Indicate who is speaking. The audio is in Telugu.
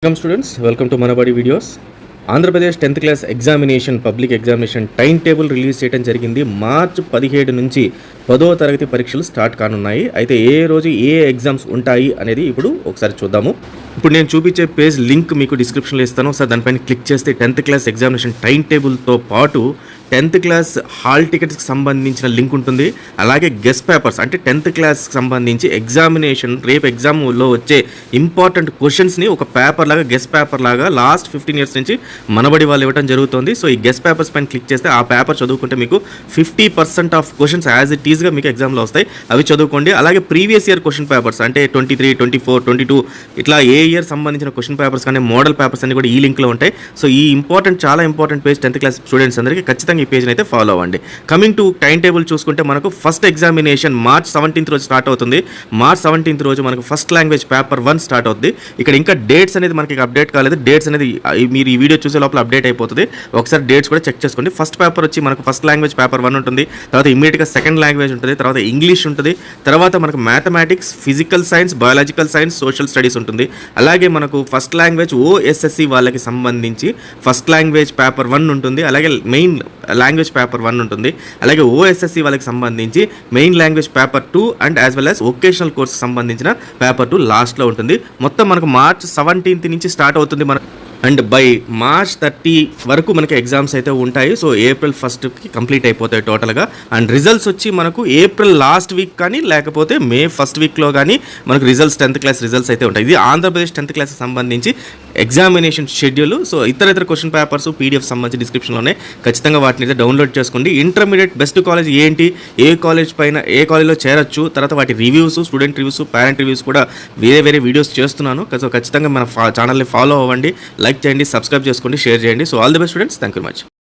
Speaker 1: Welcome students, welcome to Manabadi videos. Andhra Pradesh 10th class examination public examination time table release చేయడం జరిగింది. మార్చి 17 నుంచి 10వ తరగతి పరీక్షలు స్టార్ట్ కానున్నాయి. అయితే ఏ రోజు ఏ ఎగ్జామ్స్ ఉంటాయి అనేది ఇప్పుడు ఒకసారి చూద్దాము. ఇప్పుడు నేను చూపించే పేజ్ లింక్ మీకు డిస్క్రిప్షన్లో ఇస్తాను. ఒకసారి దానిపైన క్లిక్ చేస్తే 10th క్లాస్ ఎగ్జామినేషన్ టైం టేబుల్తో పాటు 10th క్లాస్ హాల్ టికెట్స్కి సంబంధించిన లింక్ ఉంటుంది. అలాగే గెస్ట్ పేపర్స్ అంటే 10th క్లాస్కి సంబంధించి ఎగ్జామినేషన్ రేపు ఎగ్జామ్లో వచ్చే ఇంపార్టెంట్ క్వశ్చన్స్ని ఒక పేపర్ లాగా గెస్ట్ పేపర్ లాగా లాస్ట్ 15 ఇయర్స్ నుంచి మనబడి వాళ్ళు ఇవ్వడం జరుగుతుంది. సో ఈ గెస్ట్ పేపర్స్ పైన క్లిక్ చేస్తే ఆ పేపర్ చదువుకుంటే మీకు 50% ఆఫ్ క్వశ్చన్స్ యాజ్ ఇట్ ఈస్గా మీకు ఎగ్జామ్లో వస్తాయి. అవి చదువుకోండి. అలాగే ప్రీవియస్ ఇయర్ క్వశ్చన్ పేపర్స్ అంటే 23, 24, 22 ఇట్లా ఏ ఇయర్ సంబంధించిన క్వశ్చన్ పేపర్స్ కానీ మోడల్ పేపర్స్ అన్ని కూడా ఈ లింక్లో ఉంటాయి. సో ఈ చాలా important page 10th class students అందరికీ ఖచ్చితంగా ఈ పేజ్ని అయితే ఫాలో అవ్వండి. కమింగ్ టు టైం టేబుల్ చూసుకుంటే మనకు ఫస్ట్ ఎగ్జామినేషన్ మార్చ్ 17th రోజు స్టార్ట్ అవుతుంది. మార్చ్ 17th రోజు మనకు ఫస్ట్ లాంగ్వేజ్ పేపర్ 1 స్టార్ట్ అవుతుంది. ఇక్కడ ఇంకా డేట్స్ అనేది మనకి అప్డేట్ కాలేదు. డేట్స్ అనేది మీరు ఈ వీడియో చూసే లోపల అప్డేట్ అయిపోతుంది. ఒకసారి డేట్స్ కూడా చెక్ చేసుకోండి. ఫస్ట్ పేపర్ వచ్చి మనకు ఫస్ట్ లాంగ్వేజ్ పేపర్ 1 ఉంటుంది. తర్వాత ఇమీడియట్గా సెకండ్ లాంగ్వేజ్ ఉంటుంది. తర్వాత ఇంగ్లీష్ ఉంటుంది. తర్వాత మనకు mathematics, physical science, biological science, social studies ఉంటుంది. అలాగే మనకు ఫస్ట్ లాంగ్వేజ్ OSSC వాళ్ళకి సంబంధించి ఫస్ట్ లాంగ్వేజ్ పేపర్ 1 ఉంటుంది. అలాగే మెయిన్ లాంగ్వేజ్ పేపర్ 1 ఉంటుంది. అలాగే OSSC వాళ్ళకి సంబంధించి main language paper 2 and as well as vocational course సంబంధించిన పేపర్ 2 లాస్ట్లో ఉంటుంది. మొత్తం మనకు మార్చ్ 17th నుంచి స్టార్ట్ అవుతుంది అండ్ బై మార్చ్ 30 వరకు మనకి ఎగ్జామ్స్ అయితే ఉంటాయి. సో ఏప్రిల్ 1st కంప్లీట్ అయిపోతాయి టోటల్గా. అండ్ రిజల్ట్స్ వచ్చి మనకు ఏప్రిల్ లాస్ట్ వీక్ కానీ లేకపోతే మే 1st వీక్లో కానీ మనకు రిజల్ట్స్ 10th క్లాస్ రిజల్ట్స్ అయితే ఉంటాయి. ఇది ఆంధ్రప్రదేశ్ 10th క్లాస్కి సంబంధించి ఎగ్జామినేషన్ షెడ్యూల్. సో ఇతర క్వశ్చన్ పేపర్స్ PDF సంబంధించి డిస్క్రిప్షన్లోనే ఖచ్చితంగా వాటిని అయితే డౌన్లోడ్ చేసుకోండి. ఇంటర్మీడియట్ బెస్ట్ కాలేజ్ ఏంటి, ఏ కాలేజ్ పైన ఏ కాలేజ్లో చేరొచ్చు, తర్వాత వాటి reviews, student reviews, parent reviews కూడా వేరే వీడియోస్ చేస్తున్నాను. సో ఖచ్చితంగా మన ఛానల్ని ఫాలో అవ్వండి, లైక్ చేయండి, సబ్స్క్రైబ్ చేసుకోండి, షేర్ చేయండి. So all the best students, thank you very much.